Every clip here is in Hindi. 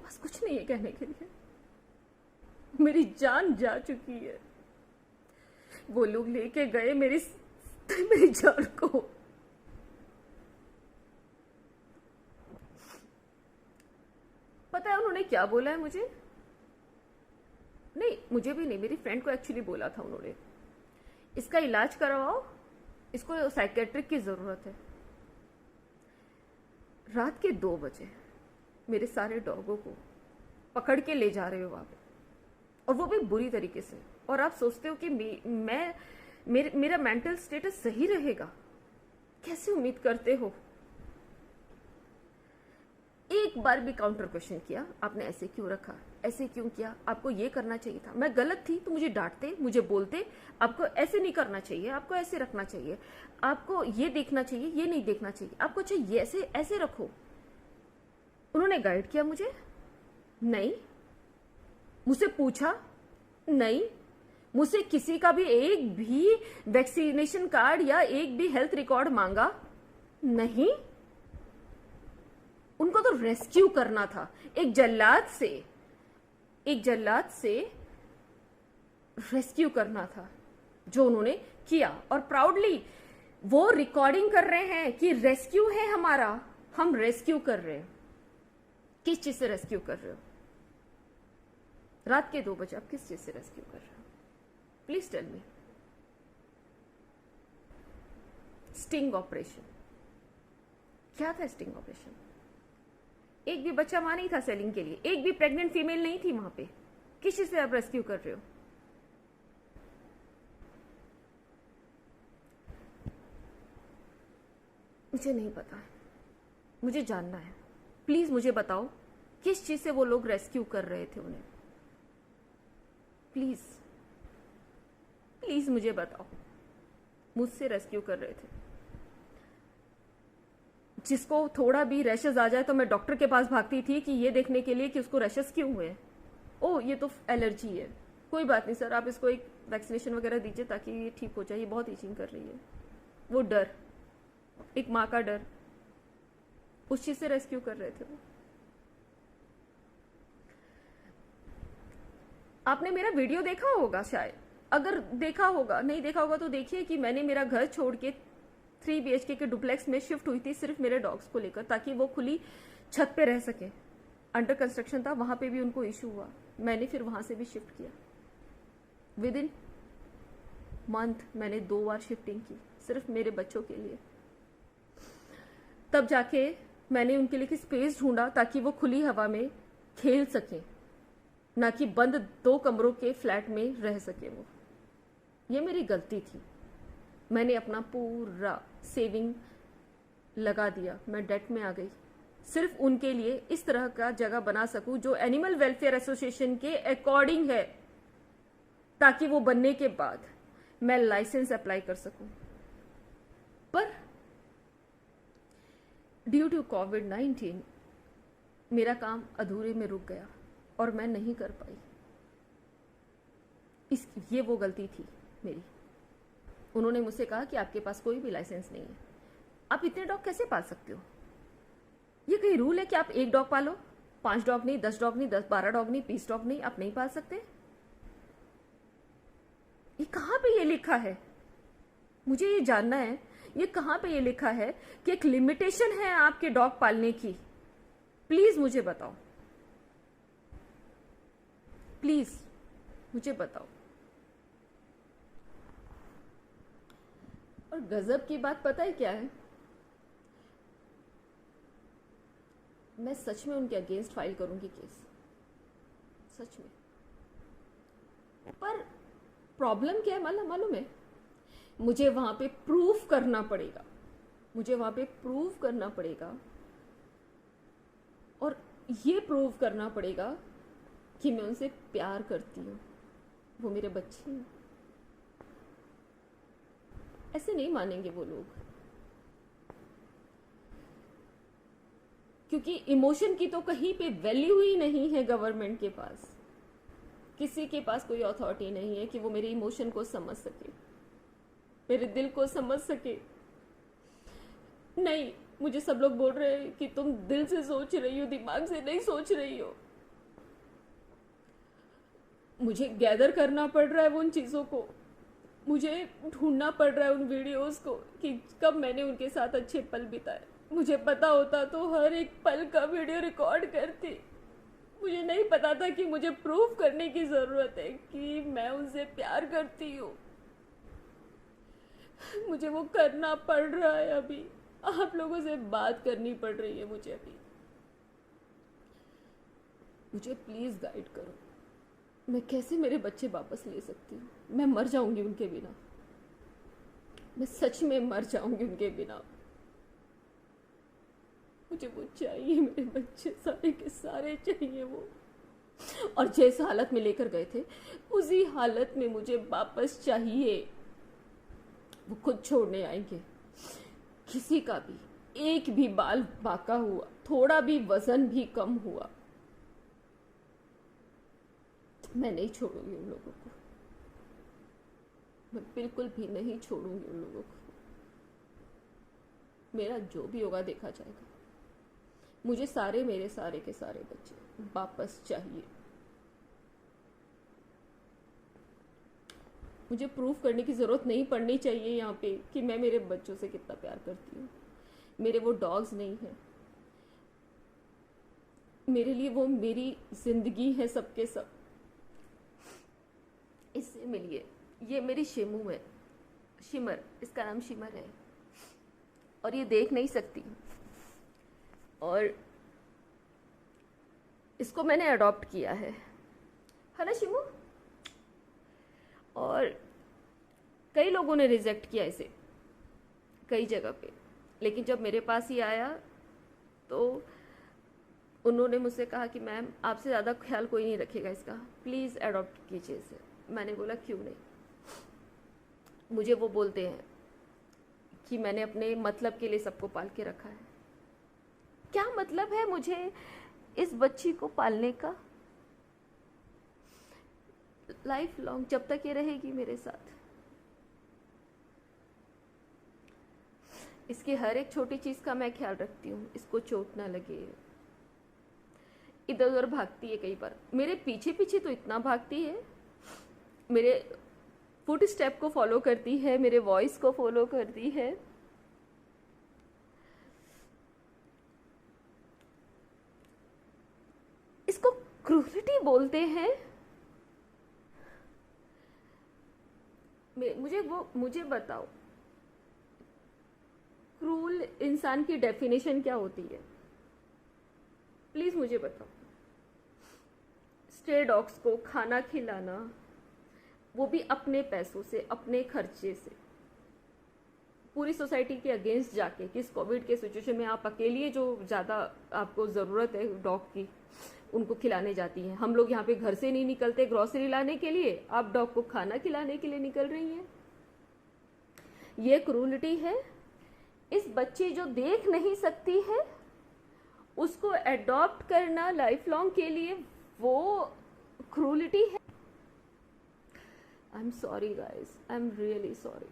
पास कुछ नहीं है कहने के लिए। मेरी जान जा चुकी है। वो लोग लेके गए मेरी जान को। पता है उन्होंने क्या बोला है मुझे? नहीं, मुझे भी नहीं, मेरी फ्रेंड को एक्चुअली बोला था उन्होंने, इसका इलाज करवाओ, इसको साइकेट्रिक की जरूरत है। रात के 2 बजे मेरे सारे डॉगों को पकड़ के ले जा रहे हो आप, और वो भी बुरी तरीके से, और आप सोचते हो कि मेरा मेंटल स्टेटस सही रहेगा। कैसे उम्मीद करते हो? एक बार भी काउंटर क्वेश्चन किया आपने? ऐसे क्यों रखा, ऐसे क्यों किया, आपको ये करना चाहिए था। मैं गलत थी तो मुझे डांटते, मुझे बोलते आपको ऐसे नहीं करना चाहिए, आपको ऐसे रखना चाहिए, आपको ये देखना चाहिए, ये नहीं देखना चाहिए, आपको चाहिए ऐसे ऐसे रखो। उन्होंने गाइड किया मुझे? नहीं। मुझसे पूछा? नहीं। मुझसे किसी का भी एक भी वैक्सीनेशन कार्ड या एक भी हेल्थ रिकॉर्ड मांगा? नहीं। उनको तो रेस्क्यू करना था, एक जल्लाद से रेस्क्यू करना था, जो उन्होंने किया। और प्राउडली वो रिकॉर्डिंग कर रहे हैं कि रेस्क्यू है हमारा, हम रेस्क्यू कर रहे हैं। किस चीज से रेस्क्यू कर रहे हो? रात के 2 बजे आप किस चीज से रेस्क्यू कर रहे हो? Please tell me. Sting operation क्या था? स्टिंग ऑपरेशन, एक भी बच्चा वहां नहीं था सेलिंग के लिए, एक भी प्रेग्नेंट फीमेल नहीं थी वहां पे। किस चीज से आप रेस्क्यू कर रहे हो? मुझे नहीं पता, मुझे जानना है। प्लीज मुझे बताओ किस चीज से वो लोग रेस्क्यू कर रहे थे उन्हें। प्लीज प्लीज मुझे बताओ। मुझसे रेस्क्यू कर रहे थे। जिसको थोड़ा भी रैशेस आ जाए तो मैं डॉक्टर के पास भागती थी कि ये देखने के लिए कि उसको रैशेस क्यों हुए। ओह ये तो एलर्जी है, कोई बात नहीं सर, आप इसको एक वैक्सीनेशन वगैरह दीजिए ताकि ये ठीक हो जाए, ये बहुत ईचिंग कर रही है। वो डर, एक माँ का डर, उस चीज से रेस्क्यू कर रहे थे वो। आपने मेरा वीडियो देखा होगा शायद, अगर देखा होगा, नहीं देखा होगा तो देखिए कि मैंने मेरा घर छोड़ के 3 BHK के डुप्लेक्स में शिफ्ट हुई थी सिर्फ मेरे डॉग्स को लेकर, ताकि वो खुली छत पे रह सके। अंडर कंस्ट्रक्शन था, वहां पे भी उनको इशू हुआ, मैंने फिर वहां से भी शिफ्ट किया। विद इन मंथ मैंने 2 बार शिफ्टिंग की सिर्फ मेरे बच्चों के लिए। तब जाके मैंने उनके लिए स्पेस ढूंढा ताकि वो खुली हवा में खेल सके, ना कि बंद 2 कमरों के फ्लैट में रह सके वो। ये मेरी गलती थी। मैंने अपना पूरा सेविंग लगा दिया, मैं डेट में आ गई सिर्फ उनके लिए इस तरह का जगह बना सकूं जो एनिमल वेलफेयर एसोसिएशन के अकॉर्डिंग है, ताकि वो बनने के बाद मैं लाइसेंस अप्लाई कर सकूं। पर ड्यू टू कोविड-19 मेरा काम अधूरे में रुक गया और मैं नहीं कर पाई। ये वो गलती थी मेरी। उन्होंने मुझसे कहा कि आपके पास कोई भी लाइसेंस नहीं है, आप इतने डॉग कैसे पाल सकते हो? ये कहीं रूल है कि आप 1 डॉग पालो, 5 डॉग नहीं, 10 डॉग नहीं, 12 डॉग नहीं, 20 डॉग नहीं, आप नहीं पाल सकते? ये कहां पे ये लिखा है? मुझे ये जानना है, ये कहां पे ये लिखा है कि एक लिमिटेशन है आपके डॉग पालने की? प्लीज मुझे बताओ, प्लीज मुझे बताओ। और गजब की बात पता है क्या है? मैं सच में उनके अगेंस्ट फाइल करूंगी केस, सच में। पर प्रॉब्लम क्या है मालूम है? मुझे वहां पे प्रूफ करना पड़ेगा, मुझे वहां पे प्रूव करना पड़ेगा, और ये प्रूव करना पड़ेगा कि मैं उनसे प्यार करती हूँ, वो मेरे बच्चे हैं। ऐसे नहीं मानेंगे वो लोग, क्योंकि इमोशन की तो कहीं पे वैल्यू ही नहीं है गवर्नमेंट के पास। किसी के पास कोई अथॉरिटी नहीं है कि वो मेरे इमोशन को समझ सके, मेरे दिल को समझ सके। नहीं, मुझे सब लोग बोल रहे हैं कि तुम दिल से सोच रही हो, दिमाग से नहीं सोच रही हो। मुझे गैदर करना पड़ रहा है उन चीज़ों को, मुझे ढूंढना पड़ रहा है उन वीडियोस को कि कब मैंने उनके साथ अच्छे पल बिताए। मुझे पता होता तो हर एक पल का वीडियो रिकॉर्ड करती। मुझे नहीं पता था कि मुझे प्रूफ करने की ज़रूरत है कि मैं उनसे प्यार करती हूँ। मुझे वो करना पड़ रहा है अभी। आप लोगों से बात करनी पड़ रही है मुझे अभी। मुझे प्लीज़ गाइड करो। मैं कैसे मेरे बच्चे वापस ले सकती हूँ? मैं मर जाऊंगी उनके बिना। मैं सच में मर जाऊंगी उनके बिना। मुझे वो चाहिए, मेरे बच्चे सारे के सारे चाहिए वो। और जिस हालत में लेकर गए थे उसी हालत में मुझे वापस चाहिए। वो खुद छोड़ने आएंगे। किसी का भी एक भी बाल बांका हुआ, थोड़ा भी वजन भी कम हुआ, मैं नहीं छोड़ूंगी उन लोगों को। मैं बिल्कुल भी नहीं छोड़ूंगी उन लोगों को। मेरा जो भी होगा देखा जाएगा। मुझे सारे, मेरे सारे के सारे बच्चे वापस चाहिए। मुझे प्रूफ करने की ज़रूरत नहीं पड़नी चाहिए यहाँ पे कि मैं मेरे बच्चों से कितना प्यार करती हूँ। मेरे वो डॉग्स नहीं हैं, मेरे लिए वो मेरी ज़िंदगी है, सबके सब। इससे मिलिए। ये मेरी शिमू है, शिमर, इसका नाम शिमर है। और ये देख नहीं सकती, और इसको मैंने अडॉप्ट किया है ना शिमू? और कई लोगों ने रिजेक्ट किया इसे कई जगह पे, लेकिन जब मेरे पास ही आया तो उन्होंने मुझसे कहा कि मैम आपसे ज़्यादा ख्याल कोई नहीं रखेगा इसका, प्लीज़ अडॉप्ट कीजिए इसे। मैंने बोला क्यों नहीं। मुझे वो बोलते हैं कि मैंने अपने मतलब के लिए सबको पाल के रखा है। क्या मतलब है मुझे इस बच्ची को पालने का? लाइफ लॉन्ग, जब तक ये रहेगी मेरे साथ। इसकी हर एक छोटी चीज़ का मैं ख्याल रखती हूँ, इसको चोट ना लगे। इधर उधर भागती है कई बार, मेरे पीछे पीछे तो इतना भागती है, मेरे फुट स्टेप को फॉलो करती है, मेरे वॉइस को फॉलो करती है। इसको क्रूरलिटी बोलते हैं। मुझे बताओ, क्रूल इंसान की डेफिनेशन क्या होती है? प्लीज मुझे बताओ। स्ट्रे डॉग्स को खाना खिलाना, वो भी अपने पैसों से, अपने खर्चे से, पूरी सोसाइटी के अगेंस्ट जाके। किस कोविड के सिचुएशन में आप अकेली जो ज़्यादा आपको ज़रूरत है डॉग की, उनको खिलाने जाती हैं। हम लोग यहाँ पे घर से नहीं निकलते ग्रोसरी लाने के लिए, आप डॉग को खाना खिलाने के लिए निकल रही हैं। ये क्रूरलिटी है। इस बच्चे जो देख नहीं सकती है उसको एडॉप्ट करना लाइफ लॉन्ग के लिए, वो क्रूरलिटी है। I am sorry guys, I am really sorry.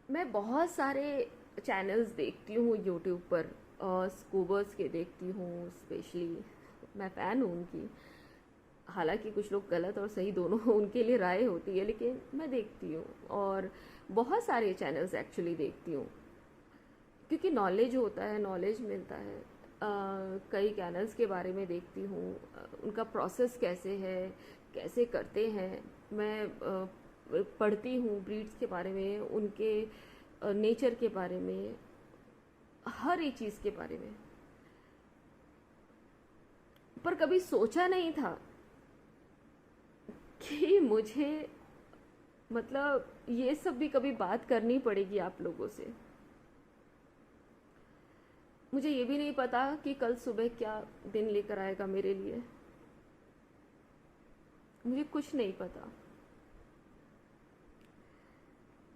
मैं बहुत सारे चैनल्स देखती हूँ यूट्यूब पर, स्कूबर्स के देखती हूँ स्पेशली। मैं फ़ैन हूँ उनकी। हालांकि कुछ लोग गलत और सही दोनों उनके लिए राय होती है, लेकिन मैं देखती हूँ। और बहुत सारे चैनल्स एक्चुअली देखती हूँ क्योंकि नॉलेज होता है, नॉलेज मिलता है। कई चैनल्स के बारे में देखती हूँ, उनका प्रोसेस कैसे है, कैसे करते हैं। मैं पढ़ती हूँ ब्रीड्स के बारे में, उनके नेचर के बारे में, हर एक चीज़ के बारे में। पर कभी सोचा नहीं था कि मुझे मतलब ये सब भी कभी बात करनी पड़ेगी आप लोगों से। मुझे ये भी नहीं पता कि कल सुबह क्या दिन लेकर आएगा मेरे लिए। मुझे कुछ नहीं पता,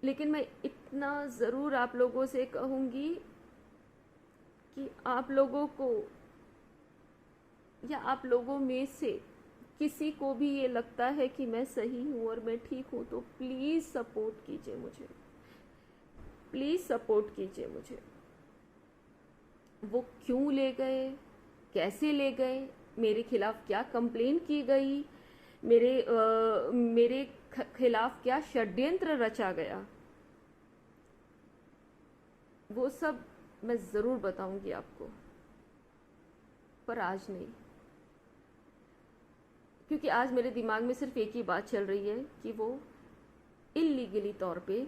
लेकिन मैं इतना ज़रूर आप लोगों से कहूँगी कि आप लोगों को, या आप लोगों में से किसी को भी ये लगता है कि मैं सही हूँ और मैं ठीक हूँ, तो प्लीज़ सपोर्ट कीजिए मुझे, प्लीज़ सपोर्ट कीजिए मुझे। वो क्यों ले गए, कैसे ले गए, मेरे खिलाफ क्या कंप्लेन की गई, मेरे खिलाफ क्या षड्यंत्र रचा गया, वो सब मैं ज़रूर बताऊंगी आपको, पर आज नहीं। क्योंकि आज मेरे दिमाग में सिर्फ एक ही बात चल रही है कि वो इल्लीगली तौर पे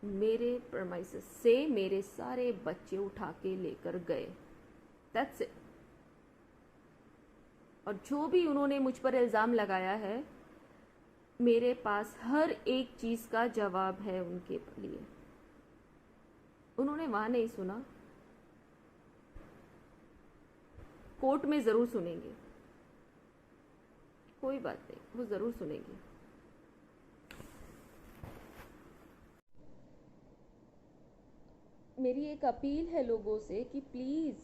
मेरे प्रमाइसेस से मेरे सारे बच्चे उठा के लेकर गए। That's it. और जो भी उन्होंने मुझ पर इल्ज़ाम लगाया है, मेरे पास हर एक चीज़ का जवाब है उनके लिए। उन्होंने वहां नहीं सुना, कोर्ट में ज़रूर सुनेंगे, कोई बात नहीं, वो ज़रूर सुनेंगे। मेरी एक अपील है लोगों से कि प्लीज़,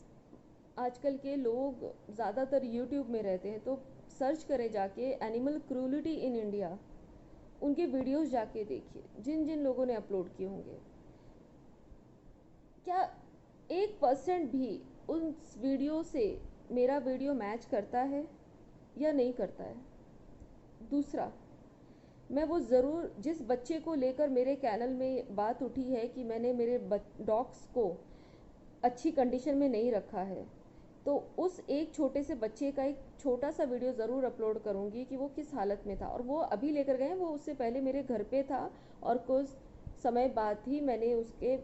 आजकल के लोग ज़्यादातर यूट्यूब में रहते हैं, तो सर्च करें जाके एनिमल क्रूलिटी इन इंडिया, उनके वीडियोस जाके देखिए जिन जिन लोगों ने अपलोड किए होंगे। क्या 1% भी उन वीडियो से मेरा वीडियो मैच करता है या नहीं करता है? दूसरा, मैं वो ज़रूर, जिस बच्चे को लेकर मेरे चैनल में बात उठी है कि मैंने मेरे डॉग्स को अच्छी कंडीशन में नहीं रखा है, तो उस एक छोटे से बच्चे का एक छोटा सा वीडियो ज़रूर अपलोड करूँगी कि वो किस हालत में था। और वो अभी लेकर गए, वो उससे पहले मेरे घर पे था और कुछ समय बाद ही मैंने उसके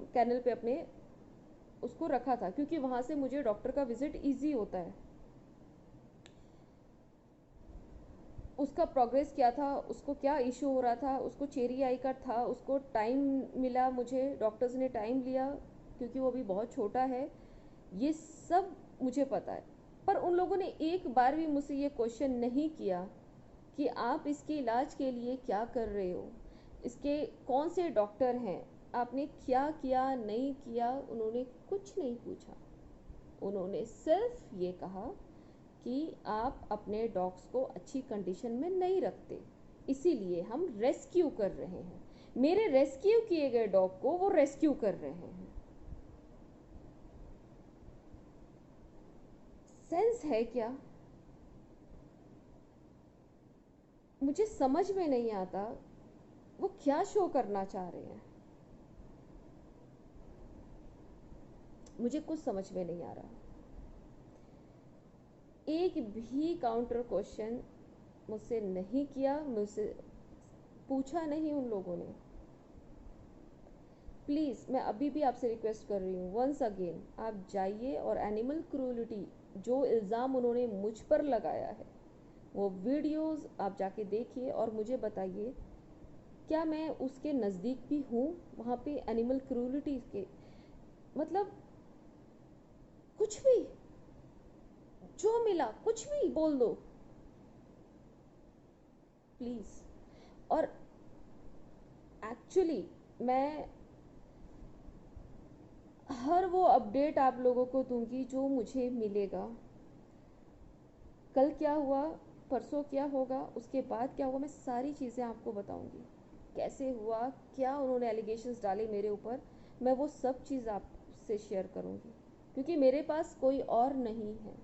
चैनल पे अपने उसको रखा था, क्योंकि वहाँ से मुझे डॉक्टर का विज़िट ईजी होता है। उसका प्रोग्रेस क्या था, उसको क्या इशू हो रहा था, उसको चेरी आई का था, उसको टाइम मिला, मुझे डॉक्टर्स ने टाइम लिया क्योंकि वो अभी बहुत छोटा है, ये सब मुझे पता है। पर उन लोगों ने एक बार भी मुझसे ये क्वेश्चन नहीं किया कि आप इसके इलाज के लिए क्या कर रहे हो, इसके कौन से डॉक्टर हैं, आपने क्या किया नहीं किया, उन्होंने कुछ नहीं पूछा। उन्होंने सिर्फ ये कहा कि आप अपने डॉग्स को अच्छी कंडीशन में नहीं रखते, इसीलिए हम रेस्क्यू कर रहे हैं। मेरे रेस्क्यू किए गए डॉग को वो रेस्क्यू कर रहे हैं। सेंस है क्या? मुझे समझ में नहीं आता वो क्या शो करना चाह रहे हैं, मुझे कुछ समझ में नहीं आ रहा। एक भी काउंटर क्वेश्चन मुझसे नहीं किया, मुझसे पूछा नहीं उन लोगों ने। प्लीज़, मैं अभी भी आपसे रिक्वेस्ट कर रही हूँ, वंस अगेन आप जाइए और एनिमल क्रूलिटी जो इल्ज़ाम उन्होंने मुझ पर लगाया है, वो वीडियोस आप जाके देखिए और मुझे बताइए क्या मैं उसके नज़दीक भी हूँ वहाँ पे एनिमल क्रूलिटी के। मतलब कुछ भी, जो मिला कुछ भी बोल दो प्लीज़। और एक्चुअली मैं हर वो अपडेट आप लोगों को दूंगी जो मुझे मिलेगा। कल क्या हुआ, परसों क्या होगा, उसके बाद क्या होगा, मैं सारी चीज़ें आपको बताऊंगी। कैसे हुआ, क्या उन्होंने एलिगेशंस डाले मेरे ऊपर, मैं वो सब चीज़ आपसे शेयर करूंगी, क्योंकि मेरे पास कोई और नहीं है,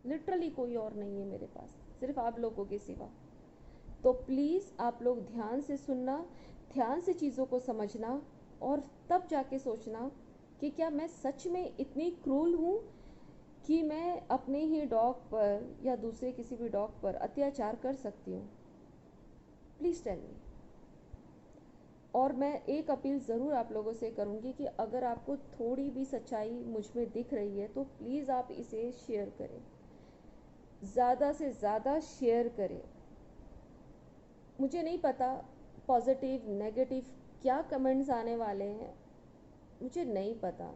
लिटरली कोई और नहीं है मेरे पास, सिर्फ आप लोगों के सिवा। तो प्लीज़ आप लोग ध्यान से सुनना, ध्यान से चीज़ों को समझना और तब जाके सोचना कि क्या मैं सच में इतनी क्रूल हूँ कि मैं अपने ही डॉग पर या दूसरे किसी भी डॉग पर अत्याचार कर सकती हूँ। Please tell me. और मैं एक अपील ज़रूर आप लोगों से करूँगी कि अगर आपको थोड़ी भी सच्चाई मुझ में दिख रही है तो प्लीज़ आप इसे शेयर करें, ज़्यादा से ज़्यादा शेयर करें। मुझे नहीं पता पॉजिटिव नेगेटिव क्या कमेंट्स आने वाले हैं, मुझे नहीं पता,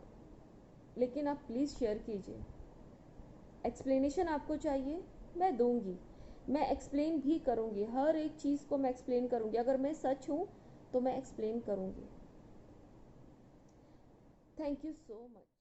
लेकिन आप प्लीज़ शेयर कीजिए। एक्सप्लेनेशन आपको चाहिए, मैं दूंगी, मैं एक्सप्लेन भी करूंगी, हर एक चीज़ को मैं एक्सप्लेन करूंगी। अगर मैं सच हूँ तो मैं एक्सप्लेन करूंगी। Thank you so much.